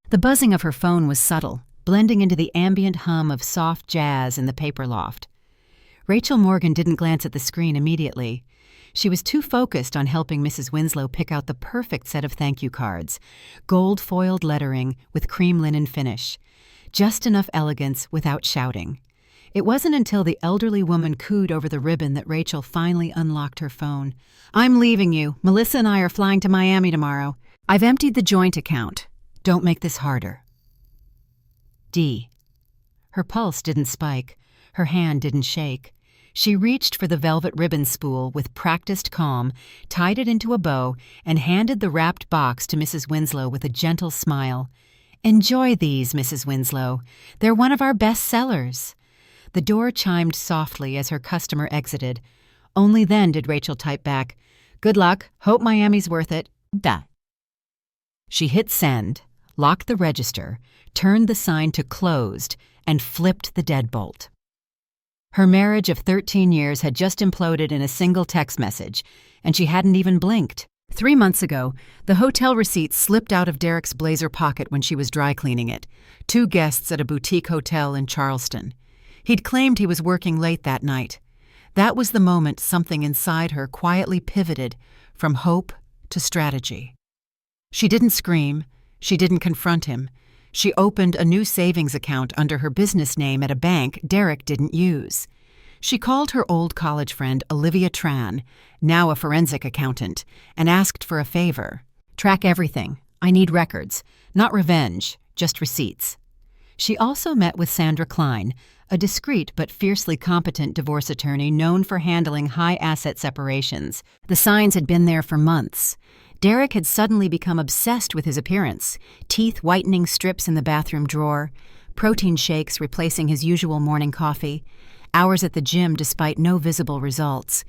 The buzzing of her phone was subtle, blending into the ambient hum of soft jazz in the paper loft. Rachel Morgan didn't glance at the screen immediately. She was too focused on helping Mrs. Winslow pick out the perfect set of thank you cards, gold-foiled lettering with cream linen finish. Just enough elegance without shouting. It wasn't until the elderly woman cooed over the ribbon that Rachel finally unlocked her phone. "I'm leaving you. Melissa and I are flying to Miami tomorrow. I've emptied the joint account. Don't make this harder." D. Her pulse didn't spike. Her hand didn't shake. She reached for the velvet ribbon spool with practiced calm, tied it into a bow, and handed the wrapped box to Mrs. Winslow with a gentle smile. "Enjoy these, Mrs. Winslow. They're one of our best sellers." The door chimed softly as her customer exited. Only then did Rachel type back, "Good luck. Hope Miami's worth it. Da." She hit send, locked the register, turned the sign to closed, and flipped the deadbolt. Her marriage of 13 years had just imploded in a single text message, and she hadn't even blinked. 3 months ago, the hotel receipt slipped out of Derek's blazer pocket when she was dry cleaning it. 2 guests at a boutique hotel in Charleston. He'd claimed he was working late that night. That was the moment something inside her quietly pivoted from hope to strategy. She didn't scream. She didn't confront him. She opened a new savings account under her business name at a bank Derek didn't use. She called her old college friend Olivia Tran, now a forensic accountant, and asked for a favor. "Track everything. I need records. Not revenge, just receipts." She also met with Sandra Klein, a discreet but fiercely competent divorce attorney known for handling high asset separations. The signs had been there for months. Derek had suddenly become obsessed with his appearance, teeth-whitening strips in the bathroom drawer, protein shakes replacing his usual morning coffee, hours at the gym despite no visible results.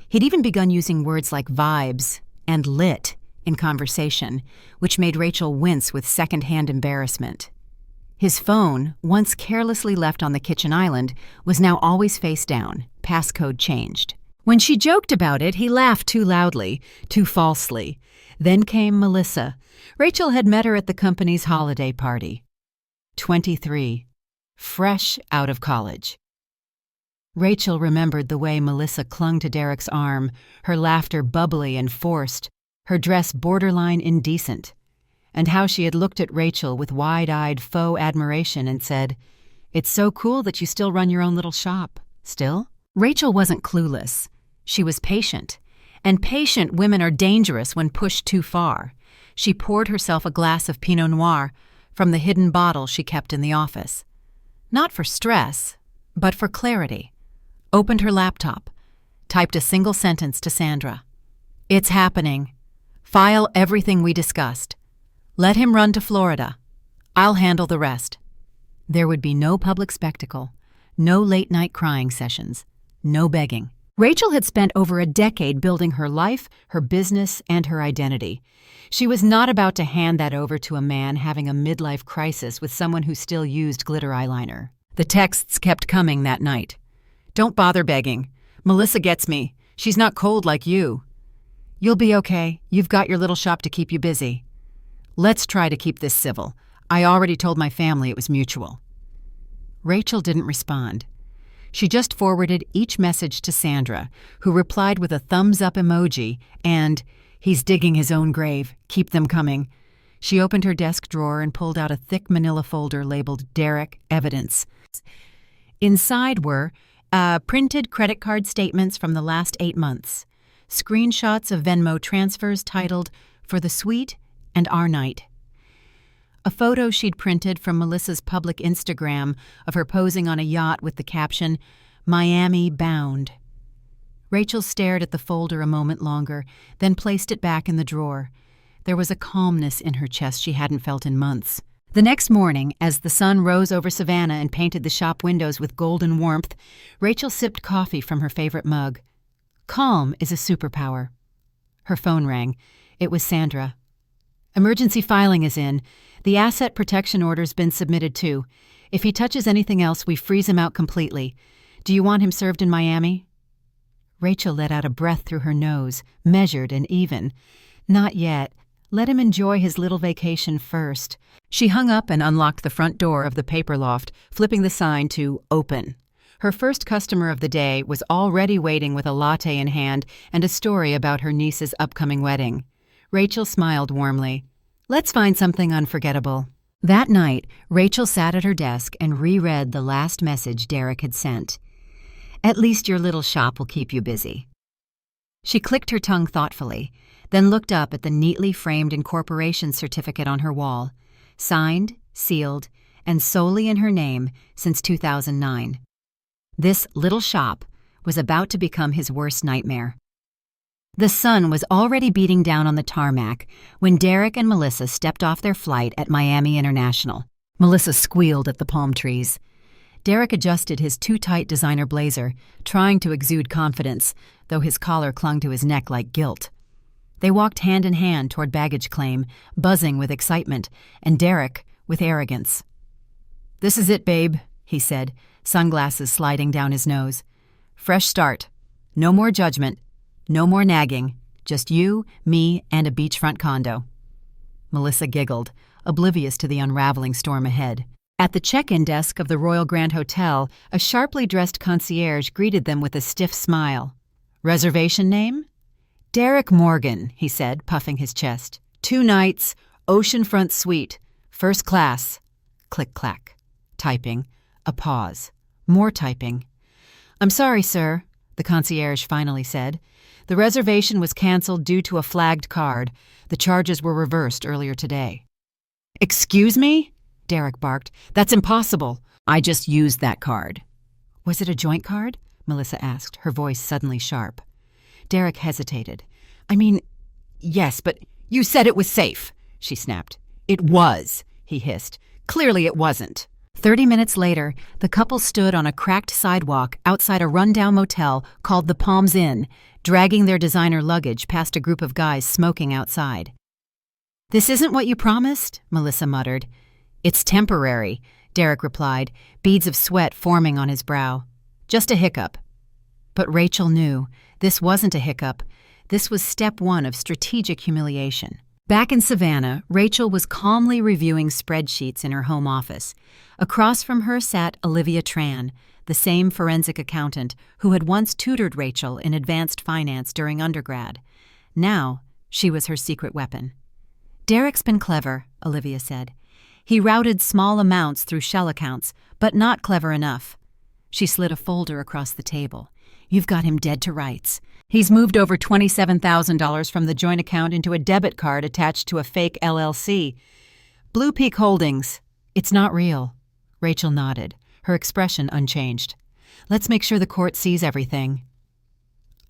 He'd even begun using words like vibes and lit in conversation, which made Rachel wince with second-hand embarrassment. His phone, once carelessly left on the kitchen island, was now always face down, passcode changed. When she joked about it, he laughed too loudly, too falsely. Then came Melissa. Rachel had met her at the company's holiday party. 23. Fresh out of college. Rachel remembered the way Melissa clung to Derek's arm, her laughter bubbly and forced, her dress borderline indecent, and how she had looked at Rachel with wide-eyed faux admiration and said, "It's so cool that you still run your own little shop. Still?" Rachel wasn't clueless. She was patient. And patient women are dangerous when pushed too far. She poured herself a glass of Pinot Noir from the hidden bottle she kept in the office. Not for stress, but for clarity. Opened her laptop. Typed a single sentence to Sandra. "It's happening. File everything we discussed. Let him run to Florida. I'll handle the rest." There would be no public spectacle, no late-night crying sessions, no begging. Rachel had spent over a decade building her life, her business, and her identity. She was not about to hand that over to a man having a midlife crisis with someone who still used glitter eyeliner. The texts kept coming that night. "Don't bother begging. Melissa gets me. She's not cold like you. You'll be okay. You've got your little shop to keep you busy. Let's try to keep this civil. I already told my family it was mutual." Rachel didn't respond. She just forwarded each message to Sandra, who replied with a thumbs-up emoji and, "He's digging his own grave. Keep them coming." She opened her desk drawer and pulled out a thick manila folder labeled Derek Evidence. Inside were printed credit card statements from the last 8 months, screenshots of Venmo transfers titled "For the Suite" and "Our Night." A photo she'd printed from Melissa's public Instagram of her posing on a yacht with the caption, "Miami Bound." Rachel stared at the folder a moment longer, then placed it back in the drawer. There was a calmness in her chest she hadn't felt in months. The next morning, as the sun rose over Savannah and painted the shop windows with golden warmth, Rachel sipped coffee from her favorite mug. Calm is a superpower. Her phone rang. It was Sandra. "Emergency filing is in. The asset protection order's been submitted too. If he touches anything else, we freeze him out completely. Do you want him served in Miami?" Rachel let out a breath through her nose, measured and even. "Not yet. Let him enjoy his little vacation first. She hung up and unlocked the front door of the paper loft, flipping the sign to Open. Her first customer of the day was already waiting with a latte in hand and a story about her niece's upcoming wedding. Rachel smiled warmly. Let's find something unforgettable. That night, Rachel sat at her desk and reread the last message Derek had sent. At least your little shop will keep you busy. She clicked her tongue thoughtfully, then looked up at the neatly framed incorporation certificate on her wall, signed, sealed, and solely in her name since 2009. This little shop was about to become his worst nightmare. The sun was already beating down on the tarmac when Derek and Melissa stepped off their flight at Miami International. Melissa squealed at the palm trees. Derek adjusted his too-tight designer blazer, trying to exude confidence, though his collar clung to his neck like guilt. They walked hand in hand toward baggage claim, buzzing with excitement, and Derek with arrogance. "This is it, babe," he said, sunglasses sliding down his nose. "Fresh start. No more judgment. No more nagging. Just you, me, and a beachfront condo." Melissa giggled, oblivious to the unraveling storm ahead. At the check-in desk of the Royal Grand Hotel, a sharply dressed concierge greeted them with a stiff smile. "Reservation name?" "Derek Morgan," he said, puffing his chest. "2 nights, oceanfront suite, first class." Click-clack. Typing. A pause. More typing. "I'm sorry, sir," the concierge finally said. "The reservation was canceled due to a flagged card. The charges were reversed earlier today." "Excuse me?" Derek barked. "That's impossible. I just used that card." "Was it a joint card?" Melissa asked, her voice suddenly sharp. Derek hesitated. "I mean, yes, but you said it was safe," she snapped. "It was," he hissed. "Clearly it wasn't." 30 minutes later, the couple stood on a cracked sidewalk outside a rundown motel called the Palms Inn, dragging their designer luggage past a group of guys smoking outside. "This isn't what you promised," Melissa muttered. "It's temporary," Derek replied, beads of sweat forming on his brow. "Just a hiccup." But Rachel knew this wasn't a hiccup. This was step 1 of strategic humiliation. Back in Savannah, Rachel was calmly reviewing spreadsheets in her home office. Across from her sat Olivia Tran, the same forensic accountant who had once tutored Rachel in advanced finance during undergrad. Now, she was her secret weapon. "Derek's been clever," Olivia said. "He routed small amounts through shell accounts, but not clever enough." She slid a folder across the table. "You've got him dead to rights. He's moved over $27,000 from the joint account into a debit card attached to a fake LLC. Blue Peak Holdings. It's not real." Rachel nodded, her expression unchanged. "Let's make sure the court sees everything."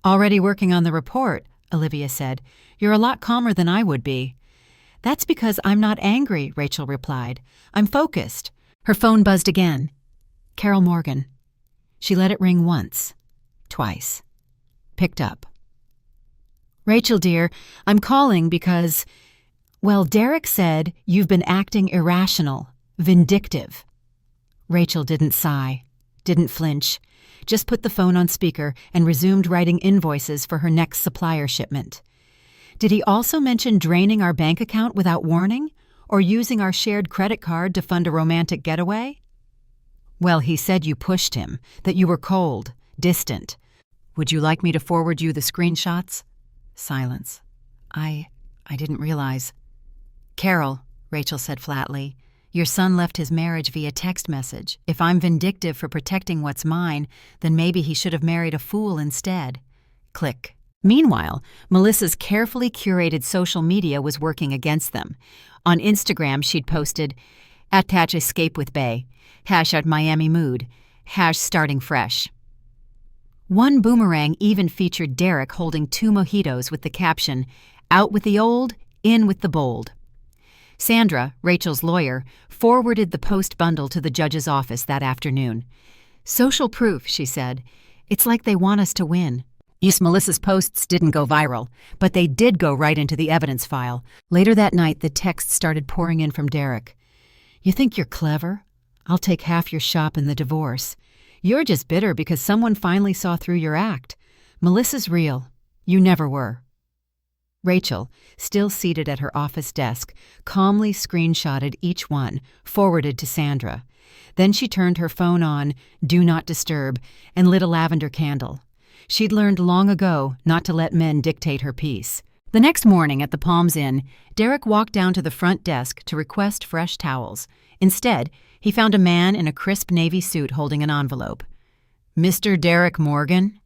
"Already working on the report," Olivia said. "You're a lot calmer than I would be." "That's because I'm not angry," Rachel replied. "I'm focused." Her phone buzzed again. Carol Morgan. She let it ring once, twice. Picked up. "Rachel, dear, I'm calling because, well, Derek said you've been acting irrational, vindictive." Rachel didn't sigh, didn't flinch, just put the phone on speaker and resumed writing invoices for her next supplier shipment. "Did he also mention draining our bank account without warning, or using our shared credit card to fund a romantic getaway?" "Well, he said you pushed him, that you were cold, distant. Would you like me to forward you the screenshots?" Silence. I didn't realize." "Carol," Rachel said flatly, "your son left his marriage via text message. If I'm vindictive for protecting what's mine, then maybe he should have married a fool instead." Click. Meanwhile, Melissa's carefully curated social media was working against them. On Instagram, she'd posted, @escape with Bay, #Miami mood, #starting fresh. One boomerang even featured Derek holding 2 mojitos with the caption, "Out with the old, in with the bold." Sandra, Rachel's lawyer, forwarded the post bundle to the judge's office that afternoon. "Social proof," she said. "It's like they want us to win." Yes, Melissa's posts didn't go viral, but they did go right into the evidence file. Later that night, the texts started pouring in from Derek. "You think you're clever? I'll take half your shop in the divorce. You're just bitter because someone finally saw through your act. Melissa's real. You never were." Rachel, still seated at her office desk, calmly screenshotted each one, forwarded to Sandra. Then she turned her phone on, Do Not Disturb, and lit a lavender candle. She'd learned long ago not to let men dictate her peace. The next morning at the Palms Inn, Derek walked down to the front desk to request fresh towels. Instead, he found a man in a crisp navy suit holding an envelope. "Mr. Derek Morgan?"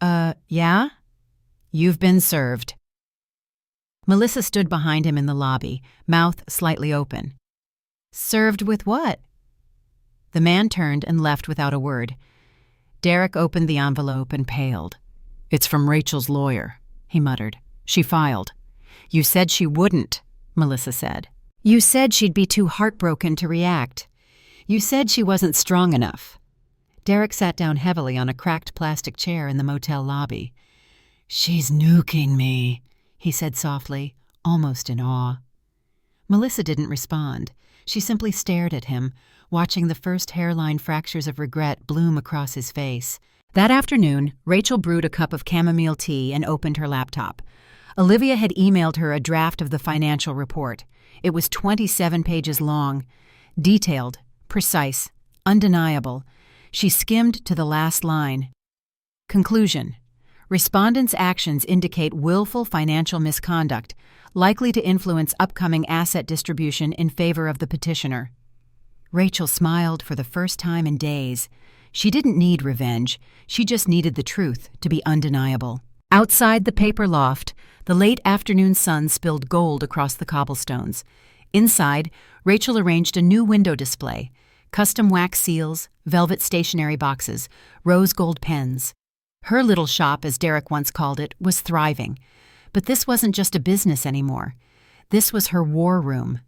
Yeah? You've been served." Melissa stood behind him in the lobby, mouth slightly open. "Served with what?" The man turned and left without a word. Derek opened the envelope and paled. "It's from Rachel's lawyer," he muttered. "She filed." "You said she wouldn't," Melissa said. "You said she'd be too heartbroken to react. You said she wasn't strong enough." Derek sat down heavily on a cracked plastic chair in the motel lobby. "She's nuking me," he said softly, almost in awe. Melissa didn't respond. She simply stared at him, watching the first hairline fractures of regret bloom across his face. That afternoon, Rachel brewed a cup of chamomile tea and opened her laptop. Olivia had emailed her a draft of the financial report. It was 27 pages long. Detailed, precise, undeniable. She skimmed to the last line. Conclusion. Respondents' actions indicate willful financial misconduct, likely to influence upcoming asset distribution in favor of the petitioner. Rachel smiled for the first time in days. She didn't need revenge. She just needed the truth to be undeniable. Outside the paper loft, the late afternoon sun spilled gold across the cobblestones. Inside, Rachel arranged a new window display, custom wax seals, velvet stationery boxes, rose gold pens. Her little shop, as Derek once called it, was thriving. But this wasn't just a business anymore. This was her war room.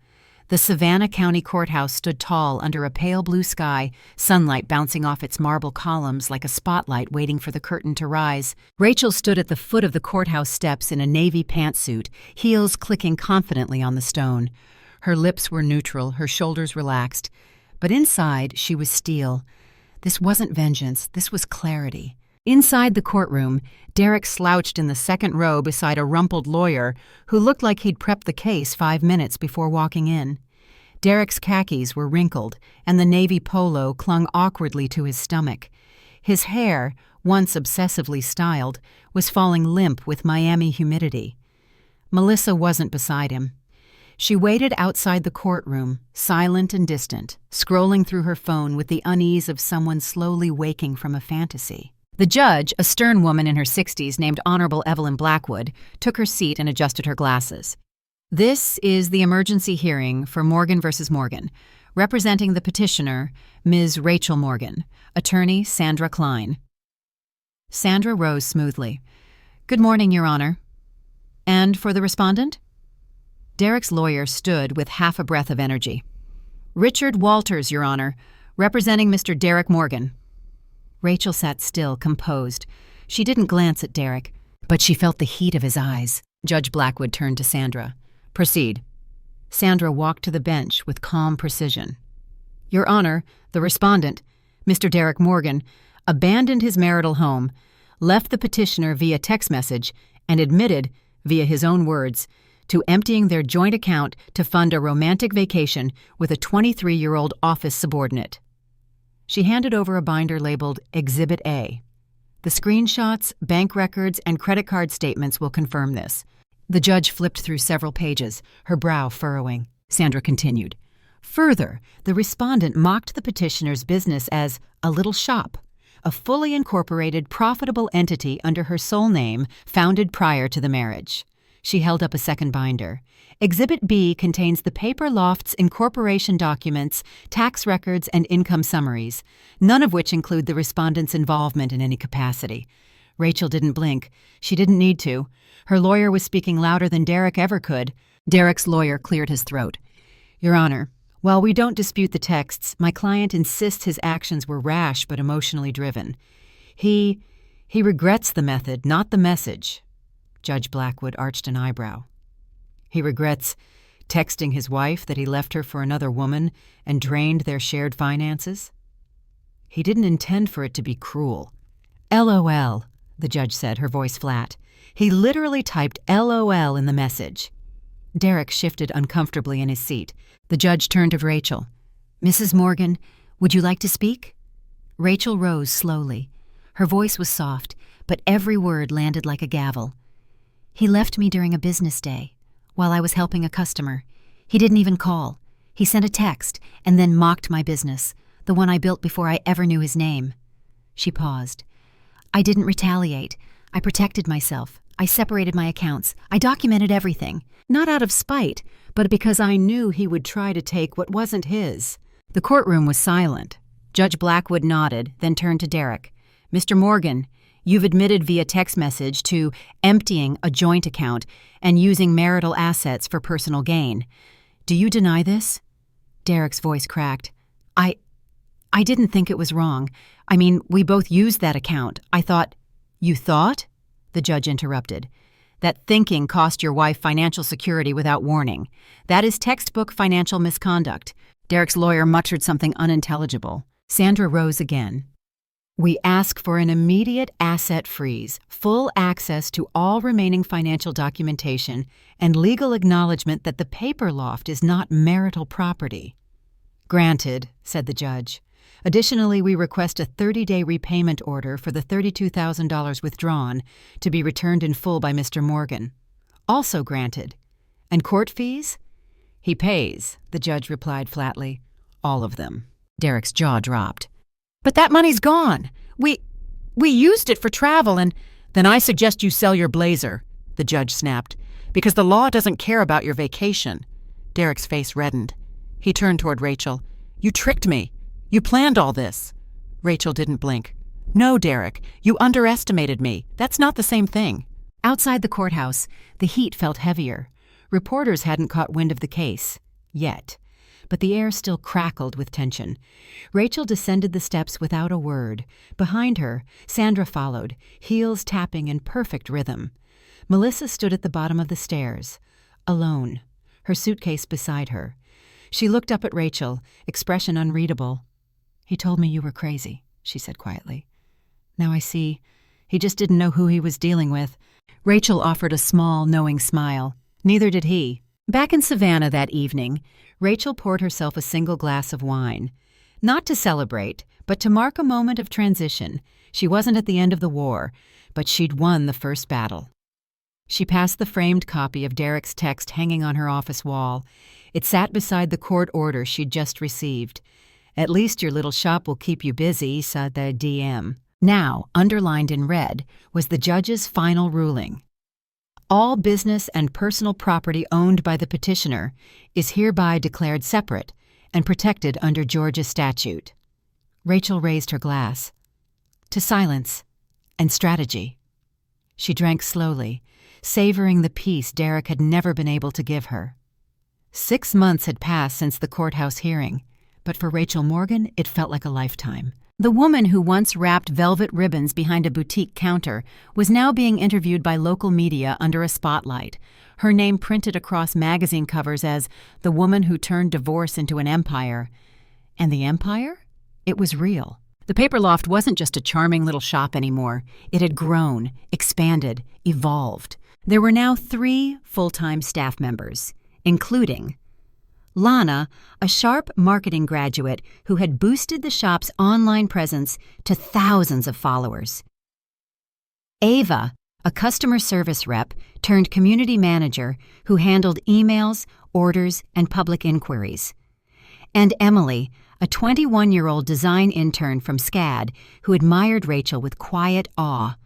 The Savannah County Courthouse stood tall under a pale blue sky, sunlight bouncing off its marble columns like a spotlight waiting for the curtain to rise. Rachel stood at the foot of the courthouse steps in a navy pantsuit, heels clicking confidently on the stone. Her lips were neutral, her shoulders relaxed. But inside, she was steel. This wasn't vengeance, this was clarity. Inside the courtroom, Derek slouched in the second row beside a rumpled lawyer who looked like he'd prepped the case 5 minutes before walking in. Derek's khakis were wrinkled, and the navy polo clung awkwardly to his stomach. His hair, once obsessively styled, was falling limp with Miami humidity. Melissa wasn't beside him. She waited outside the courtroom, silent and distant, scrolling through her phone with the unease of someone slowly waking from a fantasy. The judge, a stern woman in her 60s named Honorable Evelyn Blackwood, took her seat and adjusted her glasses. "This is the emergency hearing for Morgan v. Morgan, representing the petitioner, Ms. Rachel Morgan, attorney Sandra Klein." Sandra rose smoothly. "Good morning, Your Honor." "And for the respondent?" Derek's lawyer stood with half a breath of energy. "Richard Walters, Your Honor, representing Mr. Derek Morgan." Rachel sat still, composed. She didn't glance at Derek, but she felt the heat of his eyes. Judge Blackwood turned to Sandra. "Proceed." Sandra walked to the bench with calm precision. "Your Honor, the respondent, Mr. Derek Morgan, abandoned his marital home, left the petitioner via text message, and admitted, via his own words, to emptying their joint account to fund a romantic vacation with a 23-year-old office subordinate." She handed over a binder labeled Exhibit A. "The screenshots, bank records, and credit card statements will confirm this." The judge flipped through several pages, her brow furrowing. Sandra continued. "Further, the respondent mocked the petitioner's business as a little shop, a fully incorporated, profitable entity under her sole name, founded prior to the marriage." She held up a second binder. "Exhibit B contains the paper loft's incorporation documents, tax records, and income summaries, none of which include the respondent's involvement in any capacity." Rachel didn't blink. She didn't need to. Her lawyer was speaking louder than Derek ever could. Derek's lawyer cleared his throat. "Your Honor, while we don't dispute the texts, my client insists his actions were rash but emotionally driven. He regrets the method, not the message." Judge Blackwood arched an eyebrow. "He regrets texting his wife that he left her for another woman and drained their shared finances?" "He didn't intend for it to be cruel." "LOL," the judge said, her voice flat. He literally typed LOL in the message. Derek shifted uncomfortably in his seat. The judge turned to Rachel. "Mrs. Morgan, would you like to speak?" Rachel rose slowly. Her voice was soft, but every word landed like a gavel. "He left me during a business day, while I was helping a customer. He didn't even call. He sent a text and then mocked my business, the one I built before I ever knew his name." She paused. "I didn't retaliate. I protected myself. I separated my accounts. I documented everything. Not out of spite, but because I knew he would try to take what wasn't his." The courtroom was silent. Judge Blackwood nodded, then turned to Derek. "Mr. Morgan, you've admitted via text message to emptying a joint account and using marital assets for personal gain. Do you deny this?" Derek's voice cracked. I didn't think it was wrong. I mean, we both used that account. I thought—" "You thought?" the judge interrupted. "That thinking cost your wife financial security without warning. That is textbook financial misconduct." Derek's lawyer muttered something unintelligible. Sandra rose again. "We ask for an immediate asset freeze, full access to all remaining financial documentation, and legal acknowledgement that the paper loft is not marital property." "Granted," said the judge. "Additionally, we request a 30-day repayment order for the $32,000 withdrawn to be returned in full by Mr. Morgan." "Also granted." "And court fees?" "He pays," the judge replied flatly. "All of them." Derek's jaw dropped. "But that money's gone. We used it for travel and—" "Then I suggest you sell your blazer," the judge snapped, "because the law doesn't care about your vacation." Derek's face reddened. He turned toward Rachel. "You tricked me. You planned all this." Rachel didn't blink. "No, Derek, you underestimated me. That's not the same thing." Outside the courthouse, the heat felt heavier. Reporters hadn't caught wind of the case. Yet. But the air still crackled with tension. Rachel descended the steps without a word. Behind her, Sandra followed, heels tapping in perfect rhythm. Melissa stood at the bottom of the stairs, alone, her suitcase beside her. She looked up at Rachel, expression unreadable. "He told me you were crazy," she said quietly. "Now I see. He just didn't know who he was dealing with." Rachel offered a small, knowing smile. Neither did he. Back in Savannah that evening, Rachel poured herself a single glass of wine. Not to celebrate, but to mark a moment of transition. She wasn't at the end of the war, but she'd won the first battle. She passed the framed copy of Derek's text hanging on her office wall. It sat beside the court order she'd just received. "At least your little shop will keep you busy," said the DM. Now, underlined in red, was the judge's final ruling. "All business and personal property owned by the petitioner is hereby declared separate and protected under Georgia statute." Rachel raised her glass. "To silence and strategy." She drank slowly, savoring the peace Derek had never been able to give her. 6 months had passed since the courthouse hearing, but for Rachel Morgan, it felt like a lifetime. The woman who once wrapped velvet ribbons behind a boutique counter was now being interviewed by local media under a spotlight, her name printed across magazine covers as the woman who turned divorce into an empire. And the empire? It was real. The Paper Loft wasn't just a charming little shop anymore. It had grown, expanded, evolved. There were now 3 full-time staff members, including Lana, a sharp marketing graduate who had boosted the shop's online presence to thousands of followers. Ava, a customer service rep turned community manager who handled emails, orders, and public inquiries. And Emily, a 21-year-old design intern from SCAD who admired Rachel with quiet awe.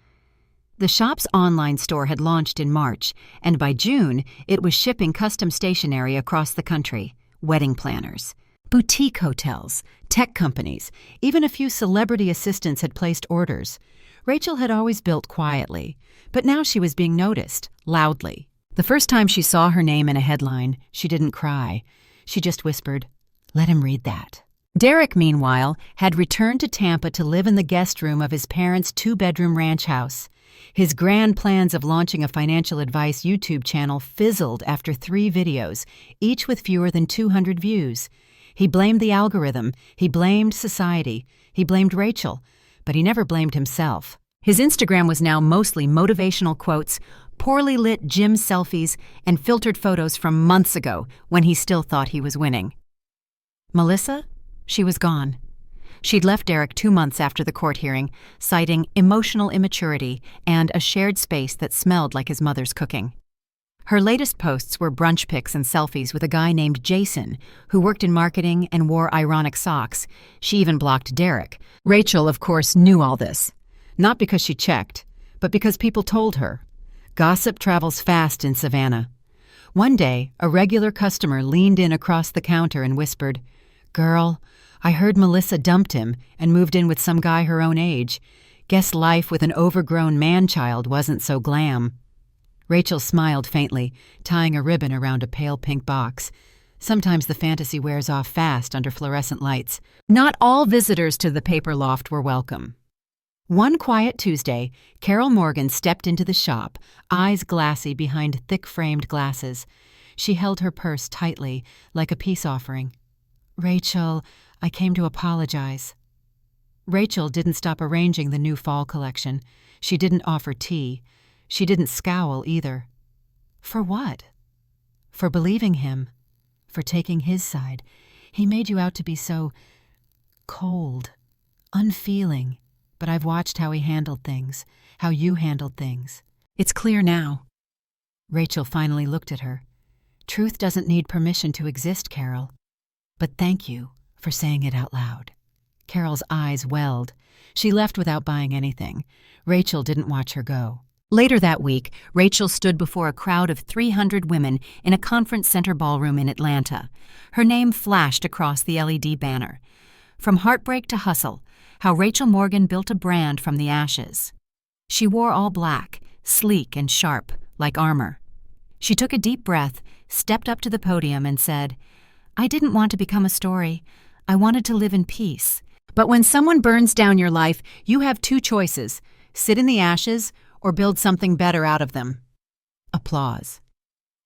The shop's online store had launched in March, and by June, it was shipping custom stationery across the country, wedding planners, boutique hotels, tech companies, even a few celebrity assistants had placed orders. Rachel had always built quietly, but now she was being noticed, loudly. The first time she saw her name in a headline, she didn't cry. She just whispered, "Let him read that." Derek, meanwhile, had returned to Tampa to live in the guest room of his parents' 2-bedroom ranch house. His grand plans of launching a financial advice YouTube channel fizzled after 3 videos, each with fewer than 200 views. He blamed the algorithm, he blamed society, he blamed Rachel, but he never blamed himself. His Instagram was now mostly motivational quotes, poorly lit gym selfies, and filtered photos from months ago when he still thought he was winning. Melissa? She was gone. She'd left Derek 2 months after the court hearing, citing emotional immaturity and a shared space that smelled like his mother's cooking. Her latest posts were brunch pics and selfies with a guy named Jason, who worked in marketing and wore ironic socks. She even blocked Derek. Rachel, of course, knew all this. Not because she checked, but because people told her. Gossip travels fast in Savannah. One day, a regular customer leaned in across the counter and whispered, "Girl, I heard Melissa dumped him and moved in with some guy her own age. Guess life with an overgrown man-child wasn't so glam." Rachel smiled faintly, tying a ribbon around a pale pink box. Sometimes the fantasy wears off fast under fluorescent lights. Not all visitors to the paper loft were welcome. One quiet Tuesday, Carol Morgan stepped into the shop, eyes glassy behind thick-framed glasses. She held her purse tightly, like a peace offering. "Rachel, I came to apologize." Rachel didn't stop arranging the new fall collection. She didn't offer tea. She didn't scowl either. For what? For believing him. For taking his side. He made you out to be so cold, unfeeling. But I've watched how he handled things, how you handled things. It's clear now. Rachel finally looked at her. Truth doesn't need permission to exist, Carol. But thank you for saying it out loud. Carol's eyes welled. She left without buying anything. Rachel didn't watch her go. Later that week, Rachel stood before a crowd of 300 women in a conference center ballroom in Atlanta. Her name flashed across the LED banner. From heartbreak to hustle, how Rachel Morgan built a brand from the ashes. She wore all black, sleek and sharp, like armor. She took a deep breath, stepped up to the podium and said, "I didn't want to become a story. I wanted to live in peace. But when someone burns down your life, you have 2 choices: sit in the ashes or build something better out of them." Applause.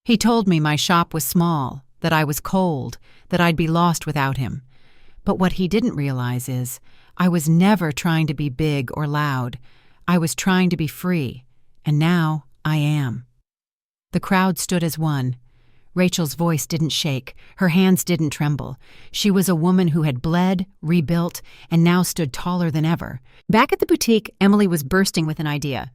He told me my shop was small, that I was cold, that I'd be lost without him. But what he didn't realize is, I was never trying to be big or loud. I was trying to be free, and now I am. The crowd stood as one. Rachel's voice didn't shake, her hands didn't tremble. She was a woman who had bled, rebuilt, and now stood taller than ever. Back at the boutique, Emily was bursting with an idea.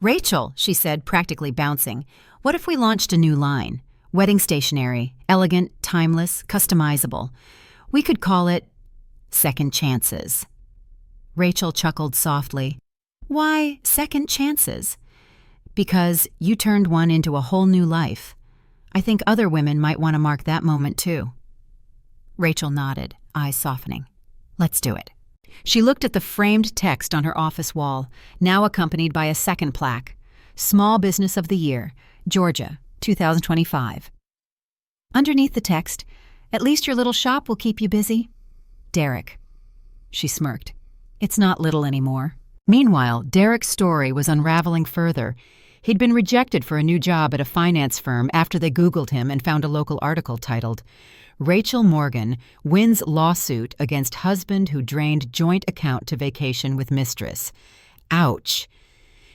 "Rachel," she said, practically bouncing, "what if we launched a new line? Wedding stationery, elegant, timeless, customizable. We could call it Second Chances." Rachel chuckled softly. "Why second chances?" "Because you turned one into a whole new life. I think other women might want to mark that moment too." Rachel nodded, eyes softening. "Let's do it." She looked at the framed text on her office wall, now accompanied by a second plaque. Small Business of the Year, Georgia, 2025. Underneath the text, "At least your little shop will keep you busy. Derek." She smirked. It's not little anymore. Meanwhile, Derek's story was unraveling further. He'd been rejected for a new job at a finance firm after they Googled him and found a local article titled, "Rachel Morgan Wins Lawsuit Against Husband Who Drained Joint Account to Vacation with Mistress." Ouch.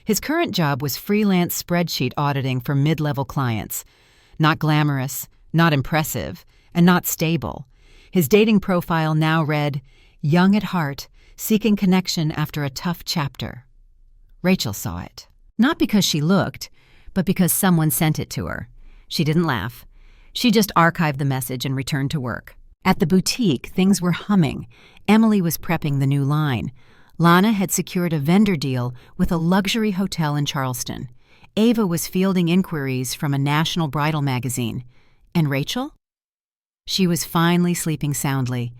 His current job was freelance spreadsheet auditing for mid-level clients. Not glamorous, not impressive, and not stable. His dating profile now read, "Young at heart, seeking connection after a tough chapter." Rachel saw it. Not because she looked, but because someone sent it to her. She didn't laugh. She just archived the message and returned to work. At the boutique, things were humming. Emily was prepping the new line. Lana had secured a vendor deal with a luxury hotel in Charleston. Ava was fielding inquiries from a national bridal magazine. And Rachel? She was finally sleeping soundly.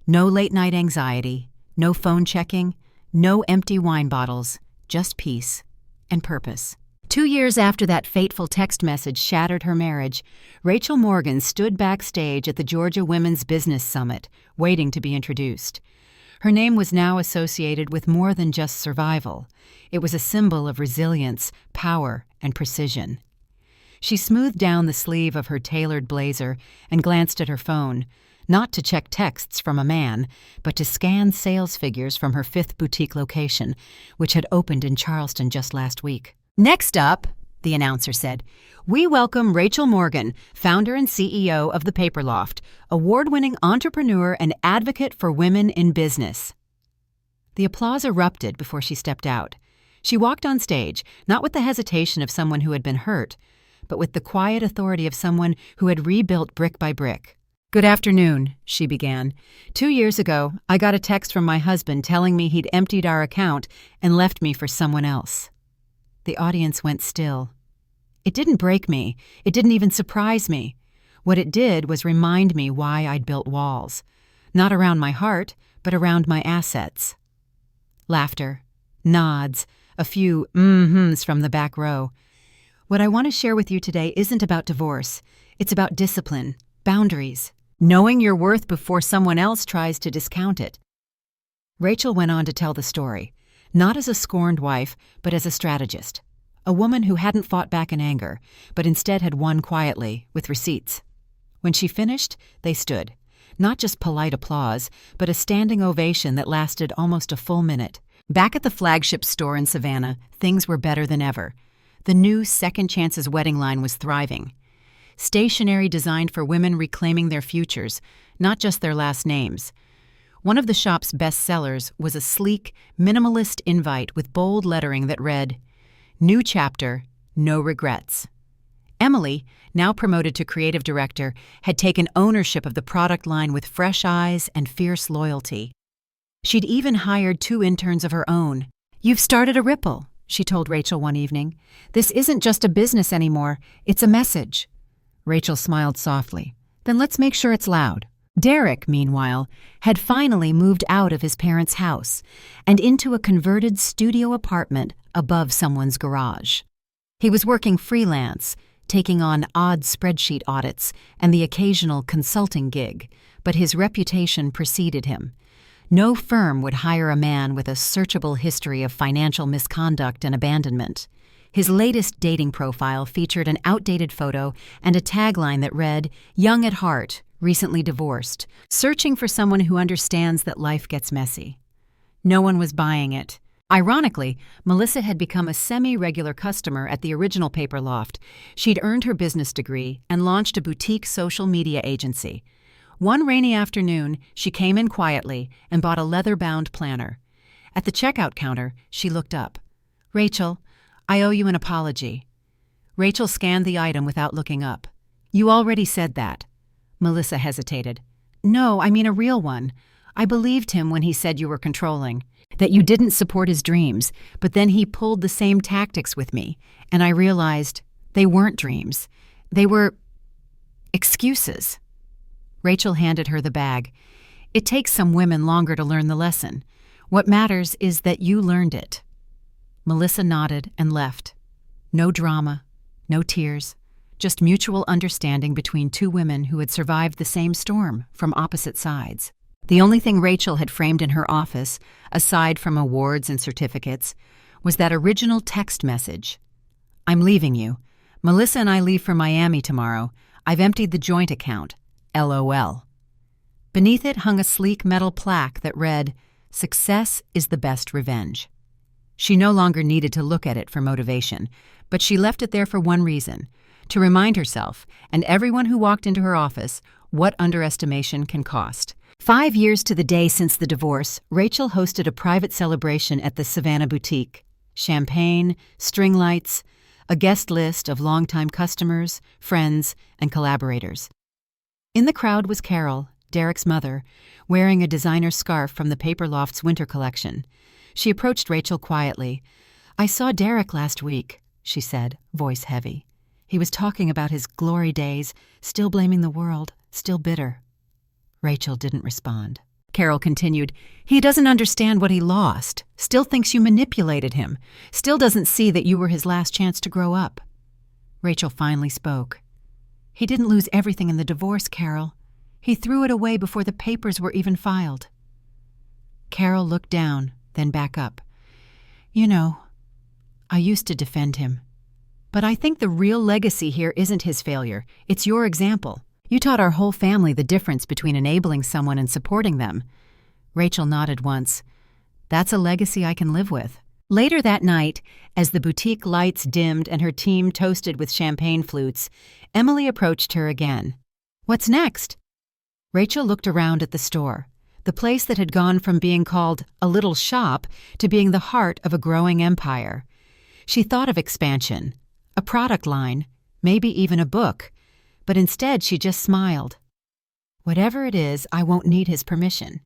No late-night anxiety, no phone checking, no empty wine bottles, just peace and purpose. 2 years after that fateful text message shattered her marriage, Rachel Morgan stood backstage at the Georgia Women's Business Summit, waiting to be introduced. Her name was now associated with more than just survival. It was a symbol of resilience, power, and precision. She smoothed down the sleeve of her tailored blazer and glanced at her phone. not to check texts from a man, but to scan sales figures from her 5th boutique location, which had opened in Charleston just last week. "Next up," the announcer said, "we welcome Rachel Morgan, founder and CEO of The Paper Loft, award-winning entrepreneur and advocate for women in business." The applause erupted before she stepped out. She walked on stage, not with the hesitation of someone who had been hurt, but with the quiet authority of someone who had rebuilt brick by brick. "Good afternoon," she began. "2 years ago, I got a text from my husband telling me he'd emptied our account and left me for someone else." The audience went still. It didn't break me. It didn't even surprise me. What it did was remind me why I'd built walls. Not around my heart, but around my assets. Laughter, nods, a few mm-hms from the back row. What I want to share with you today isn't about divorce. It's about discipline, boundaries, knowing your worth before someone else tries to discount it. Rachel went on to tell the story, not as a scorned wife, but as a strategist. A woman who hadn't fought back in anger, but instead had won quietly, with receipts. When she finished, they stood. Not just polite applause, but a standing ovation that lasted almost a full minute. Back at the flagship store in Savannah, things were better than ever. The new Second Chances wedding line was thriving. Stationery designed for women reclaiming their futures, not just their last names. One of the shop's best sellers was a sleek, minimalist invite with bold lettering that read, "New chapter, no regrets." Emily, now promoted to creative director, had taken ownership of the product line with fresh eyes and fierce loyalty. She'd even hired 2 interns of her own. "You've started a ripple," she told Rachel one evening. "This isn't just a business anymore, it's a message." Rachel smiled softly. "Then let's make sure it's loud." Derek, meanwhile, had finally moved out of his parents' house and into a converted studio apartment above someone's garage. He was working freelance, taking on odd spreadsheet audits and the occasional consulting gig, but his reputation preceded him. No firm would hire a man with a searchable history of financial misconduct and abandonment. His latest dating profile featured an outdated photo and a tagline that read, "Young at heart, recently divorced, searching for someone who understands that life gets messy." No one was buying it. Ironically, Melissa had become a semi-regular customer at the original Paper Loft. She'd earned her business degree and launched a boutique social media agency. One rainy afternoon, she came in quietly and bought a leather-bound planner. At the checkout counter, she looked up. "Rachel, I owe you an apology." Rachel scanned the item without looking up. "You already said that." Melissa hesitated. "No, I mean a real one. I believed him when he said you were controlling, that you didn't support his dreams, but then he pulled the same tactics with me, and I realized they weren't dreams. They were excuses." Rachel handed her the bag. "It takes some women longer to learn the lesson. What matters is that you learned it." Melissa nodded and left. No drama, no tears, just mutual understanding between 2 women who had survived the same storm from opposite sides. The only thing Rachel had framed in her office, aside from awards and certificates, was that original text message. "I'm leaving you. Melissa and I leave for Miami tomorrow. I've emptied the joint account. LOL." Beneath it hung a sleek metal plaque that read, "Success is the best revenge." She no longer needed to look at it for motivation, but she left it there for one reason, to remind herself, and everyone who walked into her office, what underestimation can cost. 5 years to the day since the divorce, Rachel hosted a private celebration at the Savannah boutique. Champagne, string lights, a guest list of longtime customers, friends, and collaborators. In the crowd was Carol, Derek's mother, wearing a designer scarf from the Paper Loft's winter collection. She approached Rachel quietly. "I saw Derek last week," she said, voice heavy. "He was talking about his glory days, still blaming the world, still bitter." Rachel didn't respond. Carol continued, "He doesn't understand what he lost, still thinks you manipulated him, still doesn't see that you were his last chance to grow up." Rachel finally spoke. "He didn't lose everything in the divorce, Carol. He threw it away before the papers were even filed." Carol looked down, then back up. "You know, I used to defend him. But I think the real legacy here isn't his failure. It's your example. You taught our whole family the difference between enabling someone and supporting them." Rachel nodded once. "That's a legacy I can live with." Later that night, as the boutique lights dimmed and her team toasted with champagne flutes, Emily approached her again. "What's next?" Rachel looked around at the store, the place that had gone from being called a little shop to being the heart of a growing empire. She thought of expansion, a product line, maybe even a book, but instead she just smiled. "Whatever it is, I won't need his permission."